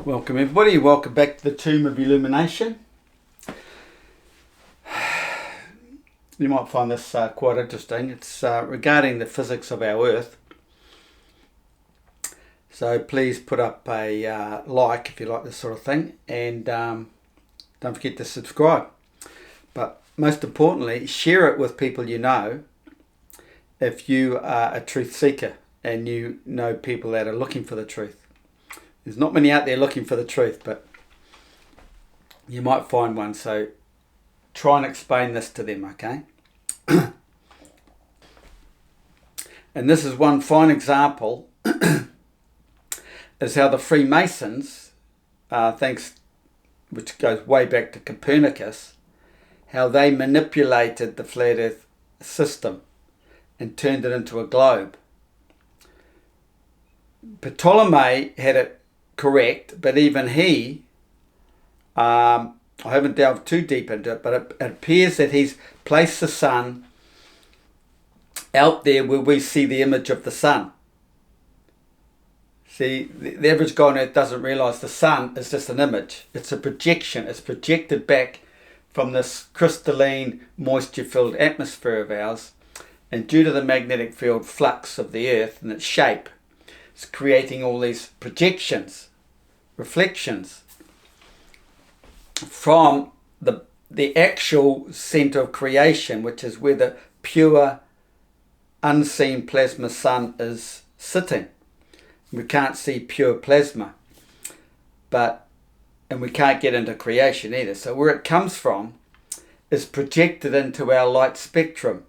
Welcome everybody, welcome back to the Tomb of Illumination. You might find this quite interesting. It's regarding the physics of our Earth. So please put up a like if you like this sort of thing, and don't forget to subscribe. But most importantly, share it with people you know if you are a truth seeker and you know people that are looking for the truth. There's not many out there looking for the truth, but you might find one, so try and explain this to them, okay? And this is one fine example is how the Freemasons, which goes way back to Copernicus, how they manipulated the flat earth system and turned it into a globe. Ptolemy had it correct, but even he, I haven't delved too deep into it, but it appears that he's placed the sun out there where we see the image of the sun. See, the average guy on earth doesn't realise the sun is just an image. It's a projection. It's projected back from this crystalline, moisture-filled atmosphere of ours, and due to the magnetic field flux of the earth and its shape, it's creating all these projections, reflections from the actual centre of creation, which is where the pure, unseen plasma sun is sitting. We can't see pure plasma, and we can't get into creation either. So where it comes from is projected into our light spectrum.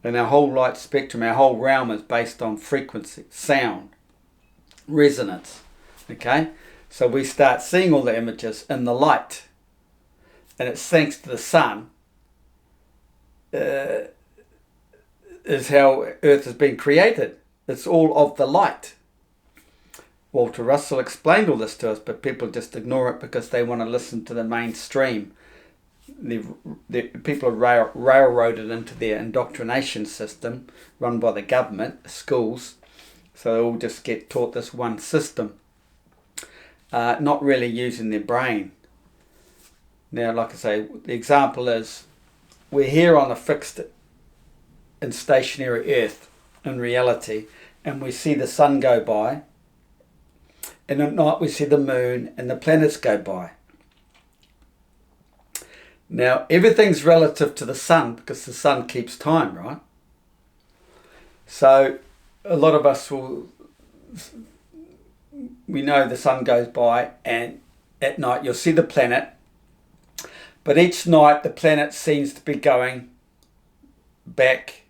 And our whole light spectrum, our whole realm is based on frequency, sound, resonance. Okay? So we start seeing all the images in the light. And it's thanks to the sun is how Earth has been created. It's all of the light. Walter Russell explained all this to us, but people just ignore it because they want to listen to the mainstream. The people are railroaded into their indoctrination system run by the government, schools, so they all just get taught this one system, not really using their brain. Now, like I say, the example is we're here on a fixed and stationary Earth in reality, and we see the sun go by, and at night we see the moon and the planets go by. Now, everything's relative to the sun because the sun keeps time, right? So, a lot of us we know the sun goes by, and at night you'll see the planet, but each night the planet seems to be going back.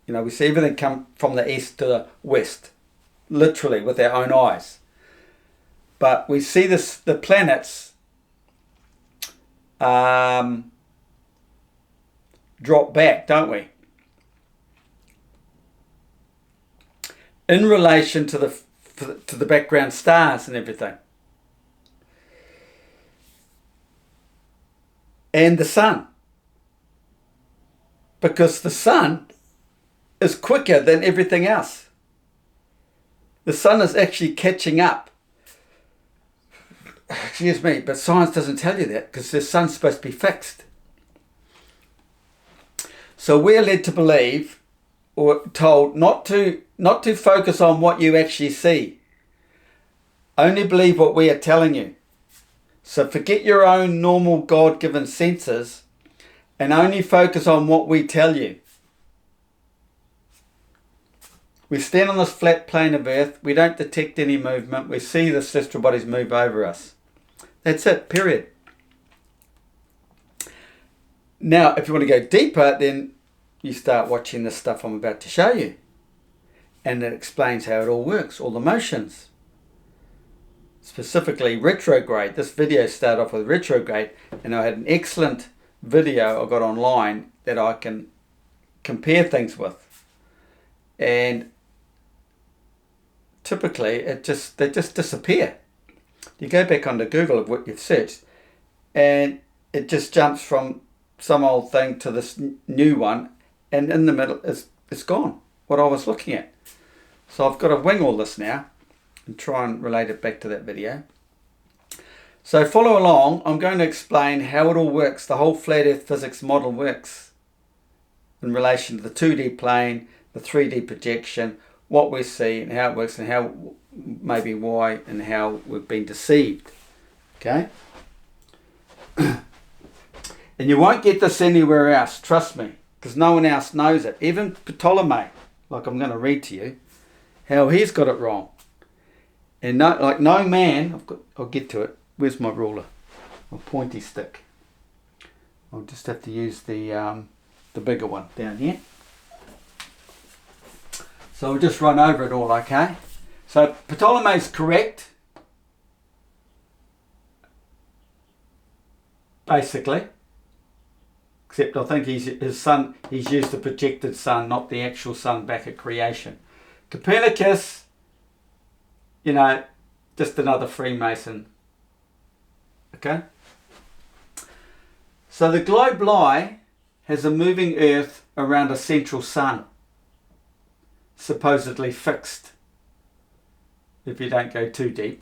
You know, we see everything come from the east to the west, literally with our own eyes. But we see the planets drop back, don't we? In relation to the background stars and everything. And the sun. Because the sun is quicker than everything else. The sun is actually catching up. Excuse me, but science doesn't tell you that because the sun's supposed to be fixed. So we're led to believe or told not to focus on what you actually see. Only believe what we are telling you. So forget your own normal God-given senses and only focus on what we tell you. We stand on this flat plane of Earth. We don't detect any movement. We see the celestial bodies move over us. That's it, period. Now, if you want to go deeper, then you start watching the stuff I'm about to show you. And it explains how it all works, all the motions. Specifically, retrograde. This video started off with retrograde, and I had an excellent video I got online that I can compare things with. And typically, they just disappear. You go back onto Google of what you've searched, and it just jumps from some old thing to this new one, and in the middle it's gone, what I was looking at. So I've got to wing all this now, and try and relate it back to that video. So follow along. I'm going to explain how it all works, the whole flat earth physics model works in relation to the 2D plane, the 3D projection, what we see and how it works, and how, maybe why, and how we've been deceived. Okay? And you won't get this anywhere else, trust me, because no one else knows it. Even Ptolemy, like I'm going to read to you, how he's got it wrong. And no man, I'll get to it. Where's my ruler? My pointy stick. I'll just have to use the bigger one down here. So we'll just run over it all, okay? So Ptolemy's correct, basically. Except I think he's used the projected sun, not the actual sun back at creation. Copernicus, just another Freemason. Okay? So the globe lie has a moving earth around a central sun, supposedly fixed, if you don't go too deep.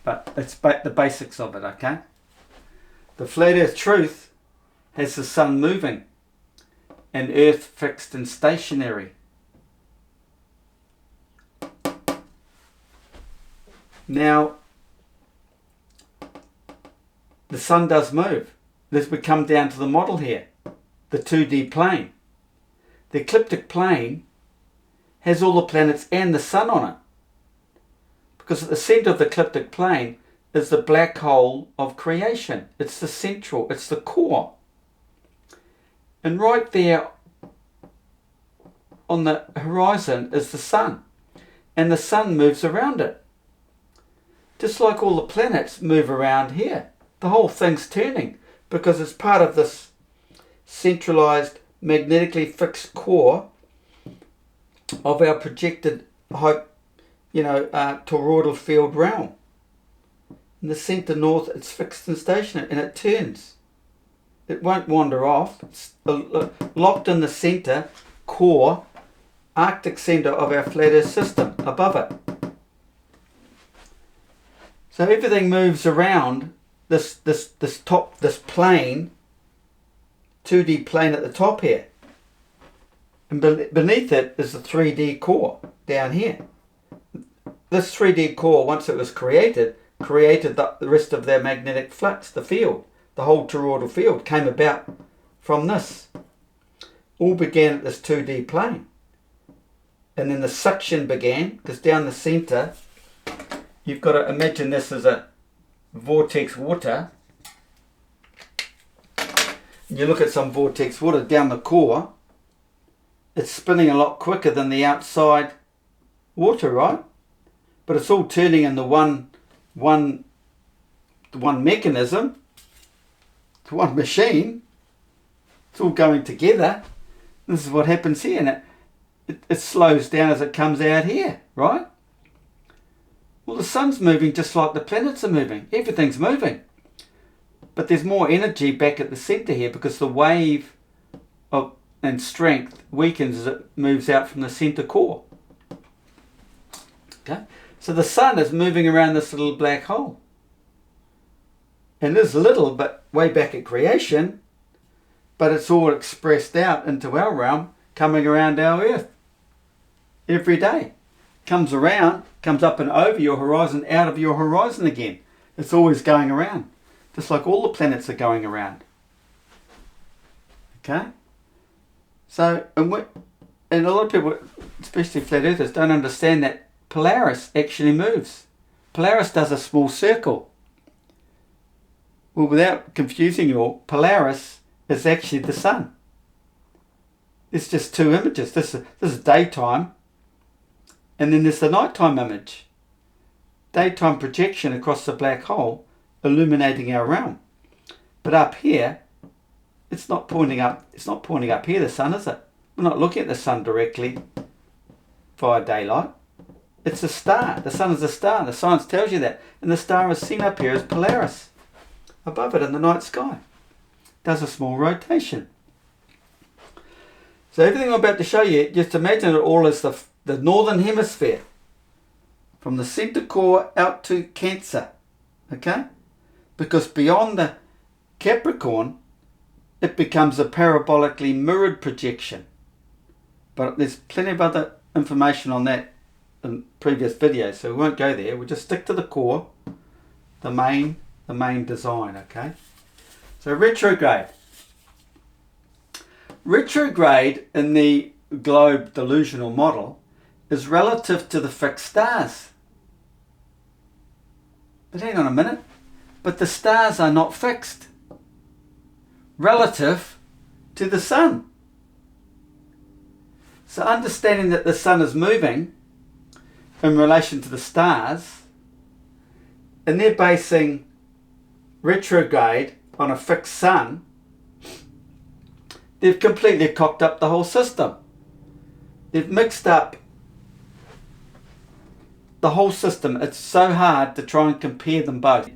But it's the basics of it, okay? The flat earth truth has the sun moving and earth fixed and stationary. Now, the sun does move. Let's come down to the model here, the 2D plane. The ecliptic plane has all the planets and the sun on it, because at the center of the ecliptic plane is the black hole of creation. It's the central, it's the core. And right there on the horizon is the sun, and the sun moves around it. Just like all the planets move around here. The whole thing's turning because it's part of this centralized, magnetically fixed core of our projected toroidal field realm. In the center north, it's fixed and stationary, and it turns. It won't wander off. It's locked in the center core, Arctic center of our flat earth system, above it. So everything moves around this plane, 2D plane at the top here. And beneath it is the 3D core down here. This 3D core, once it was created the rest of their magnetic flux, the field. The whole toroidal field came about from this. All began at this 2D plane. And then the suction began, because down the center, you've got to imagine this as a vortex water. You look at some vortex water down the core, it's spinning a lot quicker than the outside water, right? But it's all turning in the one mechanism, to one machine. It's all going together. This is what happens here, and it slows down as it comes out here, right? Well, the sun's moving just like the planets are moving. Everything's moving. But there's more energy back at the center here because the wave and strength weakens as it moves out from the center core. Okay? So the sun is moving around this little black hole. And it is little, but way back at creation, but it's all expressed out into our realm, coming around our earth every day. Comes around, comes up and over your horizon, out of your horizon again. It's always going around, just like all the planets are going around. Okay? So, and a lot of people, especially flat earthers, don't understand that Polaris actually moves. Polaris does a small circle. Well, without confusing you all, Polaris is actually the sun. It's just two images. This is daytime, and then there's the nighttime image. Daytime projection across the black hole, illuminating our realm. But up here, it's not pointing up. It's not pointing up here, the sun, is it? We're not looking at the sun directly via daylight. It's a star. The sun is a star. The science tells you that. And the star is seen up here as Polaris, above it in the night sky. Does a small rotation. So everything I'm about to show you, just imagine it all as the northern hemisphere. from the center core out to Cancer, okay? Because beyond the Capricorn, it becomes a parabolically mirrored projection. But there's plenty of other information on that in previous videos, so we won't go there. We'll just stick to the core, the main design, okay? So retrograde. Retrograde in the globe delusional model is relative to the fixed stars. But hang on a minute. But the stars are not fixed. Relative to the sun. So understanding that the sun is moving in relation to the stars, and they're basing retrograde on a fixed sun, they've completely cocked up the whole system. They've mixed up the whole system. It's so hard to try and compare them both.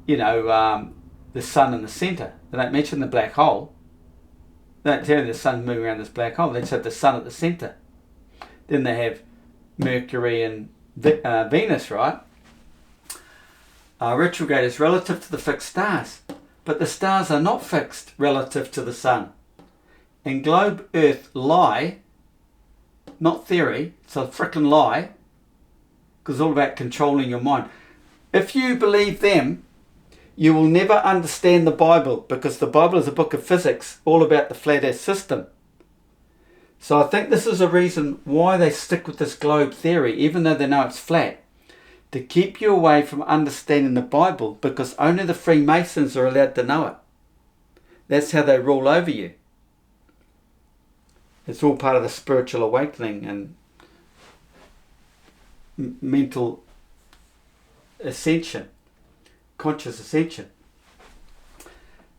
You know, the sun in the centre. They don't mention the black hole. They don't tell you the sun moving around this black hole. They just have the sun at the centre. Then they have Mercury and Venus, right? Retrograde is relative to the fixed stars. But the stars are not fixed relative to the sun. And globe Earth lie, not theory, it's a frickin' lie, because it's all about controlling your mind. If you believe them, you will never understand the Bible, because the Bible is a book of physics, all about the flat earth system. So I think this is a reason why they stick with this globe theory, even though they know it's flat, to keep you away from understanding the Bible, because only the Freemasons are allowed to know it. That's how they rule over you. It's all part of the spiritual awakening and mental ascension, conscious ascension.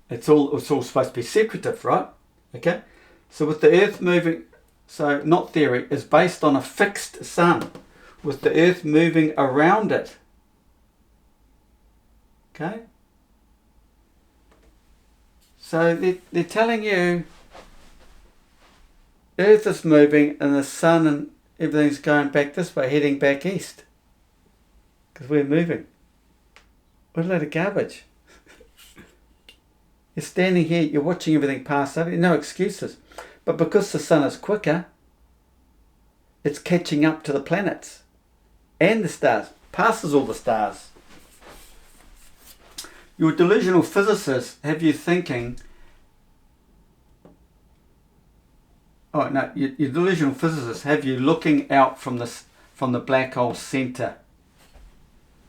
It's all supposed to be secretive, right? Okay? So with the Earth moving, so not theory, is based on a fixed sun, with the Earth moving around it. Okay? So they're telling you Earth is moving and the sun and everything's going back this way, heading back east. Because we're moving. What a load of garbage. You're standing here, you're watching everything pass over, no excuses. But because the sun is quicker, it's catching up to the planets and the stars, passes all the stars. Your delusional physicists have you thinking, your delusional physicists have you looking out from the black hole center,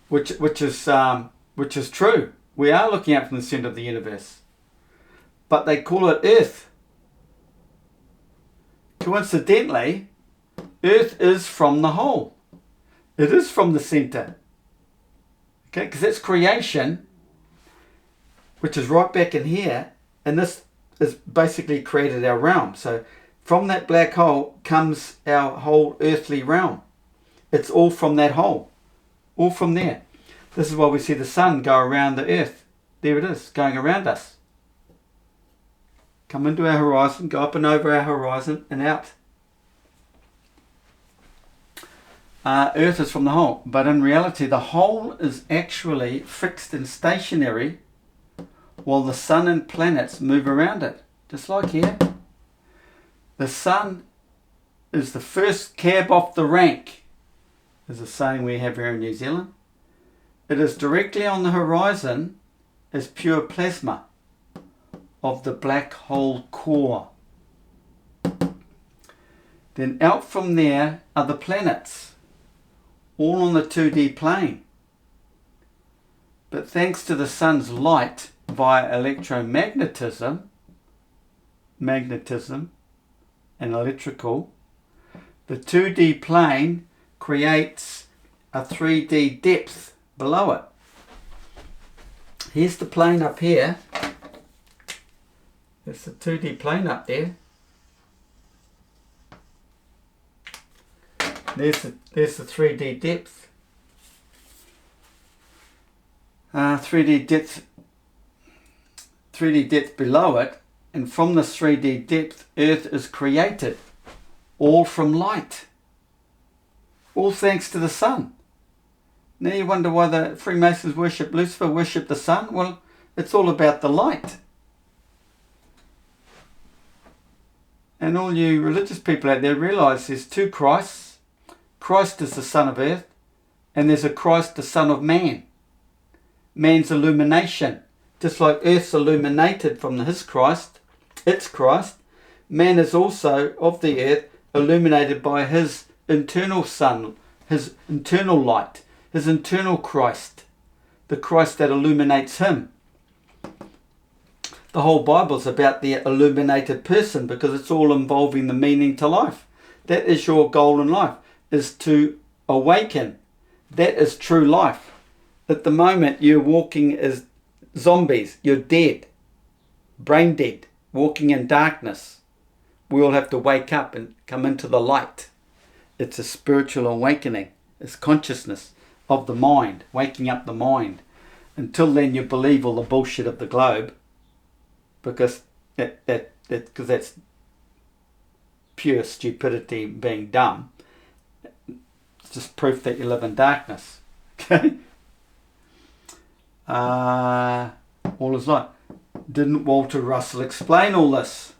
which is true. We are looking out from the center of the universe, but they call it Earth. Coincidentally, Earth is from the hole. It is from the center. Okay, because that's creation, which is right back in here, and this is basically created our realm. So from that black hole comes our whole earthly realm. It's all from that hole, all from there. This is why we see the sun go around the earth. There it is, going around us. Come into our horizon, go up and over our horizon and out. Earth is from the hole, but in reality the hole is actually fixed and stationary while the sun and planets move around it, just like here. The sun is the first cab off the rank, is a saying we have here in New Zealand. It is directly on the horizon as pure plasma of the black hole core. Then out from there are the planets, all on the 2D plane. But thanks to the sun's light via electromagnetism, magnetism and electrical, the 2D plane creates a 3D depth below it. Here's the plane up here. There's the 2D plane up there. There's the 3D depth. 3D depth below it, and from this 3D depth, Earth is created, all from light, all thanks to the sun. Now you wonder why the Freemasons worship Lucifer, worship the sun. Well, it's all about the light. And all you religious people out there realise there's two Christs. Christ is the Son of Earth, and there's a Christ, the Son of Man. Man's illumination. Just like Earth's illuminated from his Christ, its Christ, man is also of the earth illuminated by his internal sun, his internal light, his internal Christ, the Christ that illuminates him. The whole Bible's about the illuminated person because it's all involving the meaning to life. That is your goal in life, is to awaken. That is true life. At the moment you're walking as zombies, you're dead, brain dead, walking in darkness. We all have to wake up and come into the light. It's a spiritual awakening. It's consciousness of the mind, waking up the mind. Until then you believe all the bullshit of the globe, because that's pure stupidity, being dumb. It's just proof that you live in darkness. Okay? All is light. Didn't Walter Russell explain all this?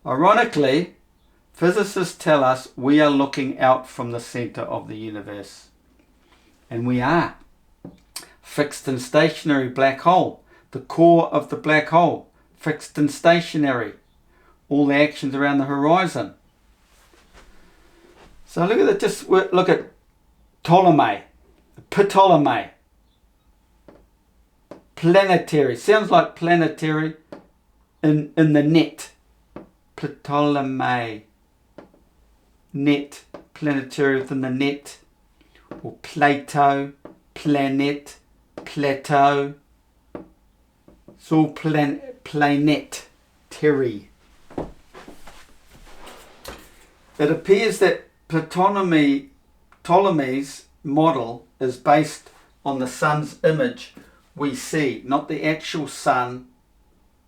Ironically, physicists tell us we are looking out from the center of the universe. And we are. Fixed and stationary black hole. The core of the black hole. Fixed and stationary. All the actions around the horizon. So look at it. Just look at Ptolemy. Planetary. Sounds like planetary in the net. Ptolemy. Net. Planetary within the net. Or Plato. Planet. Plateau. It's all planetary. It appears that Ptolemy's model is based on the sun's image we see, not the actual sun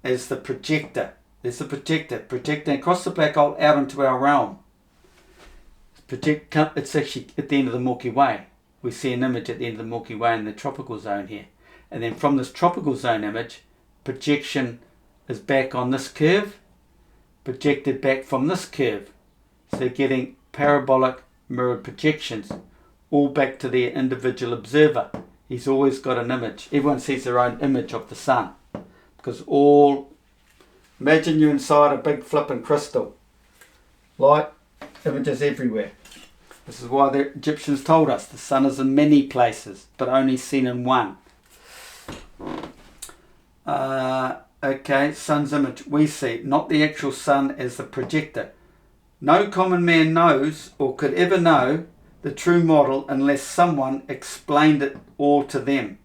as the projector. There's the projector projecting across the black hole out into our realm. It's actually at the end of the Milky Way. We see an image at the end of the Milky Way in the tropical zone here. And then from this tropical zone image, projection is back on this curve, projected back from this curve. So getting parabolic mirrored projections, all back to the individual observer. He's always got an image. Everyone sees their own image of the sun. Because imagine you're inside a big flipping crystal. Light, images everywhere. This is why the Egyptians told us the sun is in many places, but only seen in one. Okay, sun's image we see, not the actual sun as the projector. No common man knows or could ever know the true model unless someone explained it all to them.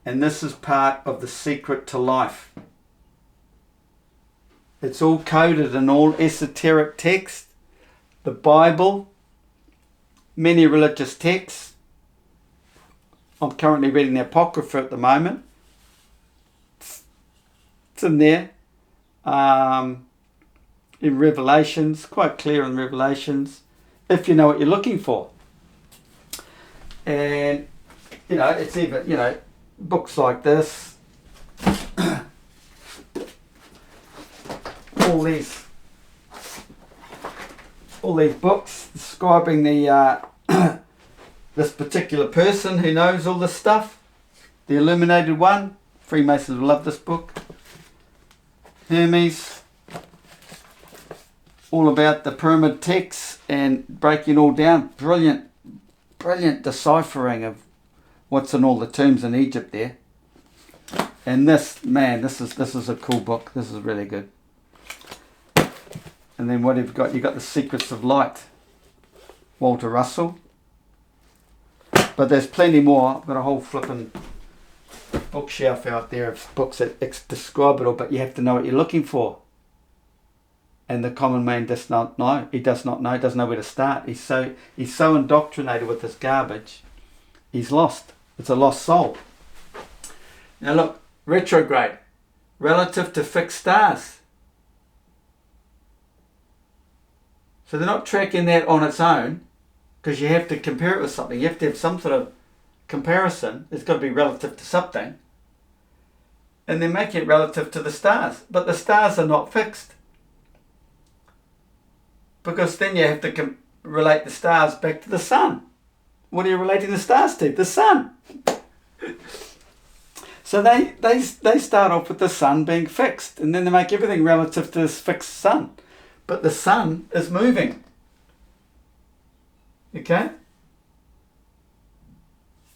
And this is part of the secret to life. It's all coded in all esoteric texts, the Bible, many religious texts. I'm currently reading the Apocrypha at the moment. It's in there. In Revelations, quite clear in Revelations, if you know what you're looking for. And, it's even, books like this, all these books describing the this particular person who knows all this stuff, the illuminated one. Freemasons will love this book. Hermes, all about the pyramid texts and breaking all down. Brilliant deciphering of what's in all the tombs in Egypt there. And this is a cool book. This is really good. And then what have you got? You've got The Secrets of Light, Walter Russell. But there's plenty more. I've got a whole flipping bookshelf out there of books that describe it all, but you have to know what you're looking for. And the common man does not know. He does not know. He doesn't know where to start. He's so indoctrinated with this garbage. He's lost. It's a lost soul. Now look, retrograde, relative to fixed stars. So they're not tracking that on its own, because you have to compare it with something. You have to have some sort of comparison, it's got to be relative to something. And then make it relative to the stars. But the stars are not fixed. Because then you have to relate the stars back to the sun. What are you relating the stars to? The sun. So they start off with the sun being fixed, and then they make everything relative to this fixed sun. But the sun is moving. Okay?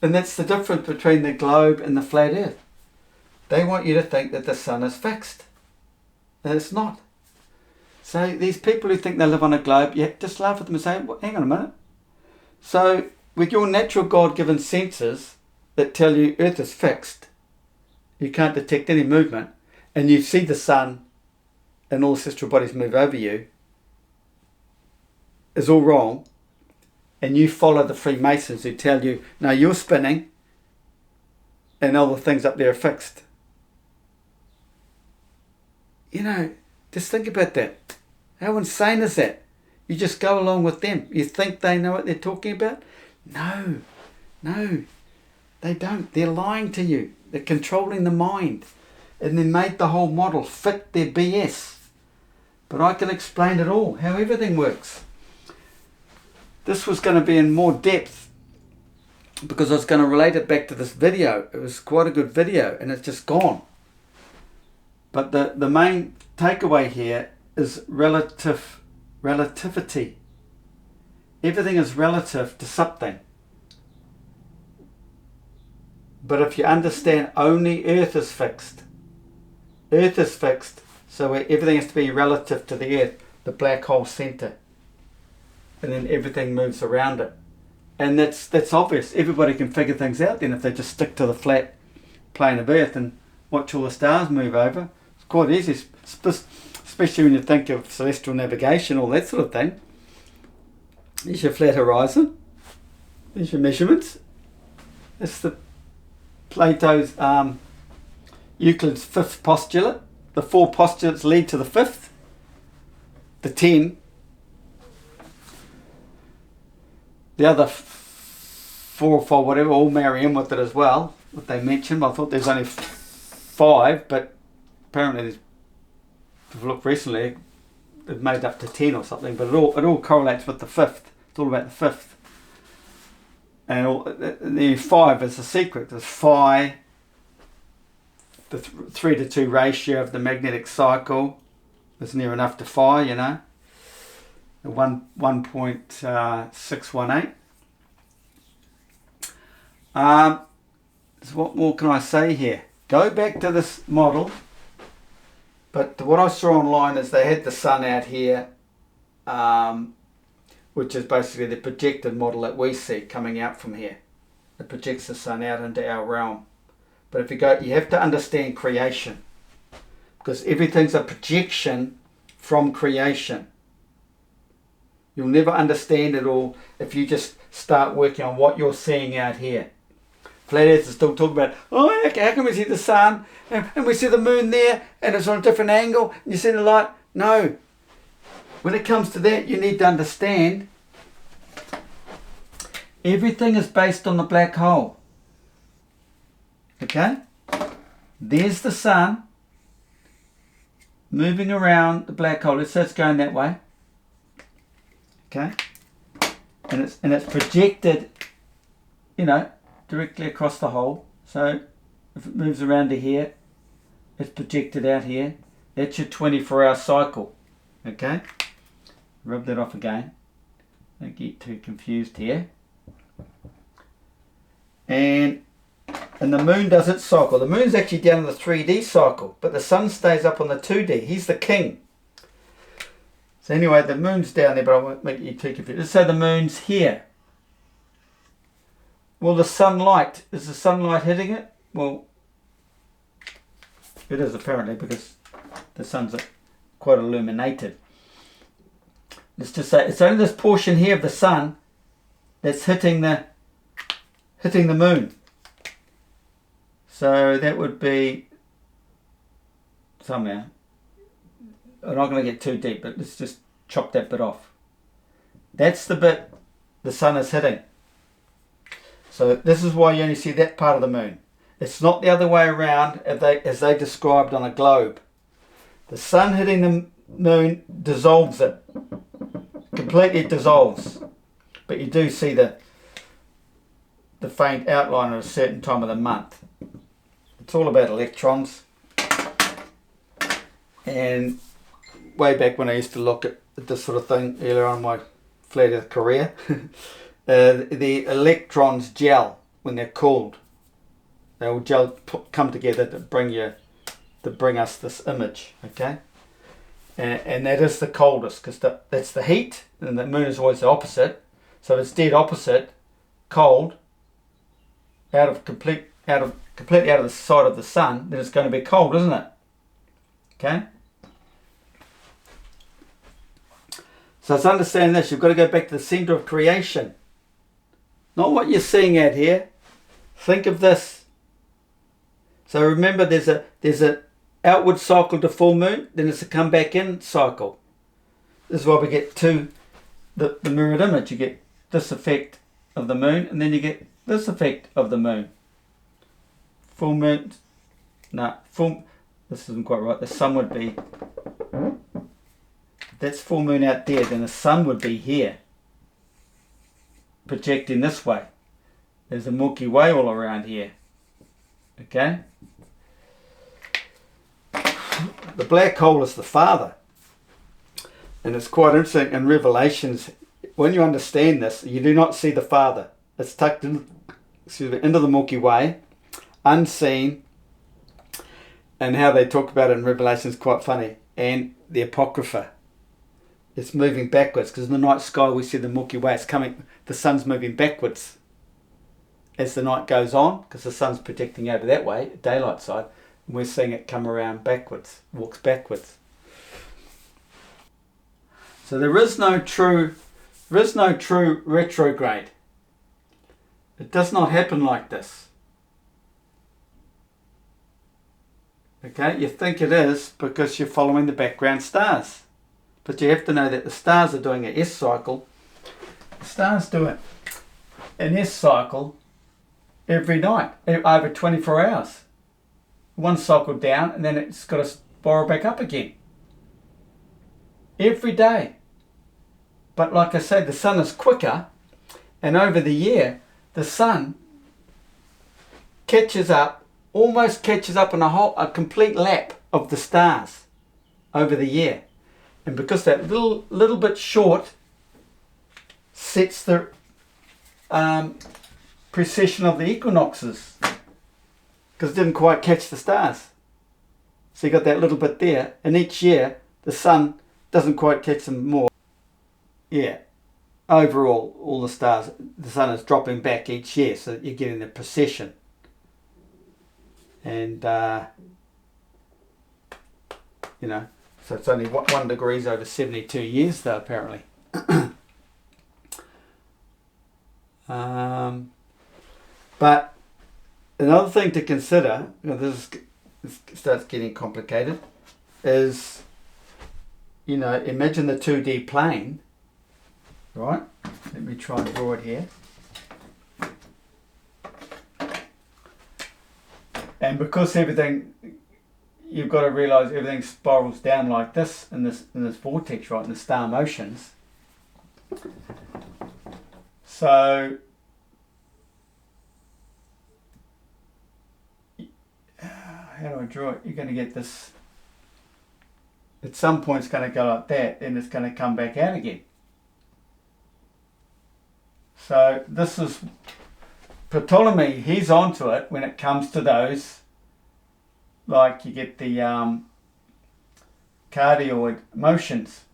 And that's the difference between the globe and the flat earth. They want you to think that the sun is fixed. And it's not. So these people who think they live on a globe, you just laugh at them and say, well, hang on a minute. So with your natural God-given senses that tell you Earth is fixed, you can't detect any movement, and you see the sun and all celestial bodies move over you, is all wrong, and you follow the Freemasons who tell you, no, you're spinning, and all the things up there are fixed. You know, just think about that. How insane is that? You just go along with them. You think they know what they're talking about? No, they don't. They're lying to you. They're controlling the mind. And they made the whole model fit their BS. But I can explain it all, how everything works. This was going to be in more depth because I was going to relate it back to this video. It was quite a good video and it's just gone. But the main takeaway here is relativity. Everything is relative to something. But if you understand only Earth is fixed, so everything has to be relative to the Earth, the black hole center. And then everything moves around it. And that's obvious. Everybody can figure things out then if they just stick to the flat plane of Earth and watch all the stars move over. It's quite easy, especially when you think of celestial navigation, all that sort of thing. There's your flat horizon. There's your measurements. It's the Plato's Euclid's fifth postulate. The 4 postulates lead to the 5th. The 10. The other 4 or 5, whatever, all marry in with it as well. What they mentioned. I thought there's only 5, but apparently, if you look recently, it made up to 10 or something. But it all correlates with the 5th. It's all about the 5th. And the 5 is the secret. There's phi, the 3:2 ratio of the magnetic cycle is near enough to phi, you know. 1.618. So what more can I say here? Go back to this model. But what I saw online is they had the sun out here, which is basically the projected model that we see coming out from here. It projects the sun out into our realm. But if you go, you have to understand creation, because everything's a projection from creation. You'll never understand it all if you just start working on what you're seeing out here. Flat earthers still talk about, oh, how can we see the sun and we see the moon there and it's on a different angle and you see the light? No. When it comes to that, you need to understand everything is based on the black hole. Okay? There's the sun moving around the black hole. Let's say it's going that way. Okay? And it's projected, you know, directly across the hole. So if it moves around to here, it's projected out here. That's your 24-hour cycle. Okay? Rub that off again. Don't get too confused here. And the moon does its cycle. The moon's actually down in the 3D cycle, but the sun stays up on the 2D. He's the king. So anyway, the moon's down there, but I won't make you too confused. Let's say the moon's here. Well, the sunlight, is the sunlight hitting it? Well, it is apparently, because the sun's quite illuminated. Let's just say it's only this portion here of the sun that's hitting the moon. So that would be somewhere. I'm not going to get too deep, but let's just chop that bit off. That's the bit the sun is hitting. So this is why you only see that part of the moon. It's not the other way around as they described on a globe. The sun hitting the moon dissolves it. Completely dissolves. But you do see the faint outline at a certain time of the month. It's all about electrons. And way back when I used to look at this sort of thing earlier on in my flat earth career, the electrons gel when they're cooled. They all gel, come together to bring us this image, okay? And that is the coldest, because that's the heat, and the moon is always the opposite. So if it's dead opposite, cold, completely out of the side of the sun, then it's going to be cold, isn't it? Okay? So to understand this, you've got to go back to the center of creation. Not what you're seeing out here. Think of this. So remember, there's a outward cycle to full moon, then it's a come back in cycle. This is why we get the mirrored image. You get this effect of the moon, and then you get this effect of the moon. Full moon, this isn't quite right. The sun would be, that's full moon out there, then the sun would be here, projecting this way. There's a Milky Way all around here. Okay? The black hole is the father. And it's quite interesting in Revelations, when you understand this, you do not see the father. It's tucked into the Milky Way, unseen, and how they talk about it in Revelation is quite funny. And the Apocrypha, it's moving backwards, because in the night sky we see the Milky Way, the sun's moving backwards as the night goes on, because the sun's projecting over that way, daylight side, and we're seeing it come around backwards, walks backwards. So there is no true retrograde. It does not happen like this. Okay, you think it is because you're following the background stars. But you have to know that the stars are doing an S cycle. The stars do it an S cycle every night, over 24 hours. One cycle down, and then it's got to spiral back up again. Every day. But like I said, the sun is quicker, and over the year, the sun almost catches up in a complete lap of the stars over the year. And because that little bit short sets the precession of the equinoxes, because it didn't quite catch the stars. So you got that little bit there, and each year the sun doesn't quite catch them more. Yeah, overall, all the stars, the sun is dropping back each year, so that you're getting the precession. And so it's only 1 degree over 72 years, though, apparently. But another thing to consider, this starts getting complicated, is, imagine the 2D plane, right? Let me try and draw it here. And because you've got to realise everything spirals down like this in this vortex, right, in the star motions. So how do I draw it? You're going to get this. At some point, it's going to go like that, and it's going to come back out again. So this is Ptolemy. He's onto it when it comes to those. Like you get the cardioid motions,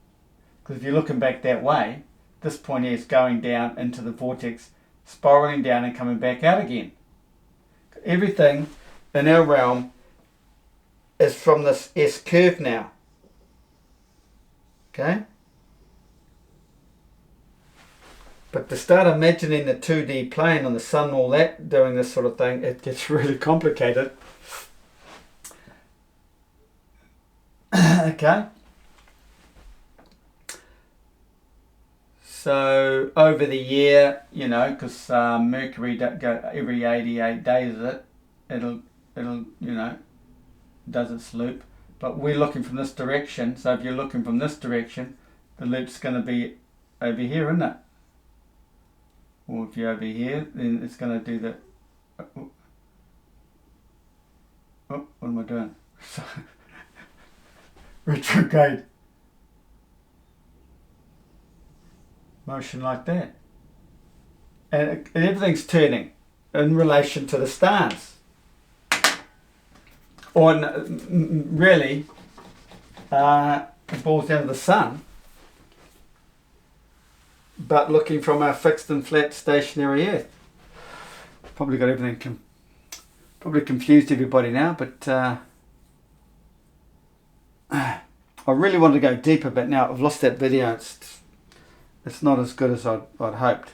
because if you're looking back that way, this point here is going down into the vortex, spiraling down and coming back out again. Everything in our realm is from this S curve now. Okay? But to start imagining the 2D plane on the sun, all that, doing this sort of thing, it gets really complicated. Okay? So over the year, you know, because Mercury don't go every 88 days, it'll you know, does its loop. But we're looking from this direction, so if you're looking from this direction, the loop's going to be over here, isn't it? Or if you're over here, then it's going to do the... Oh, what am I doing? Retrograde motion like that. And everything's turning in relation to the stars. Or really, it boils down to the sun, but looking from our fixed and flat stationary Earth. Probably got everything, probably confused everybody now, but I really wanted to go deeper, but now I've lost that video. It's not as good as I'd hoped.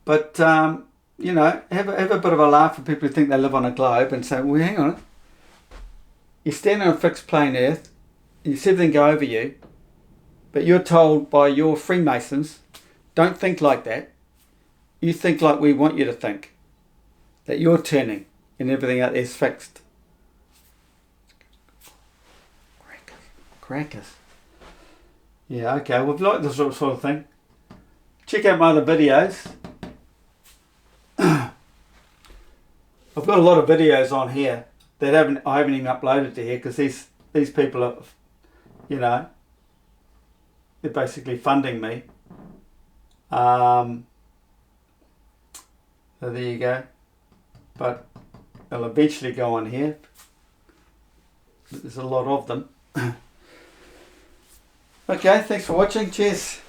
But you know, have a bit of a laugh for people who think they live on a globe and say, well, hang on. You're standing on a fixed plane Earth, you see everything go over you, but you're told by your Freemasons, don't think like that. You think like we want you to think. That you're turning and everything out there is fixed. Crackers. Yeah, okay, we've liked this sort of thing. Check out my other videos. I've got a lot of videos on here that I haven't even uploaded to here because these people are, you know, they're basically funding me. So there you go. But they'll eventually go on here. There's a lot of them. Okay, thanks for watching. Cheers.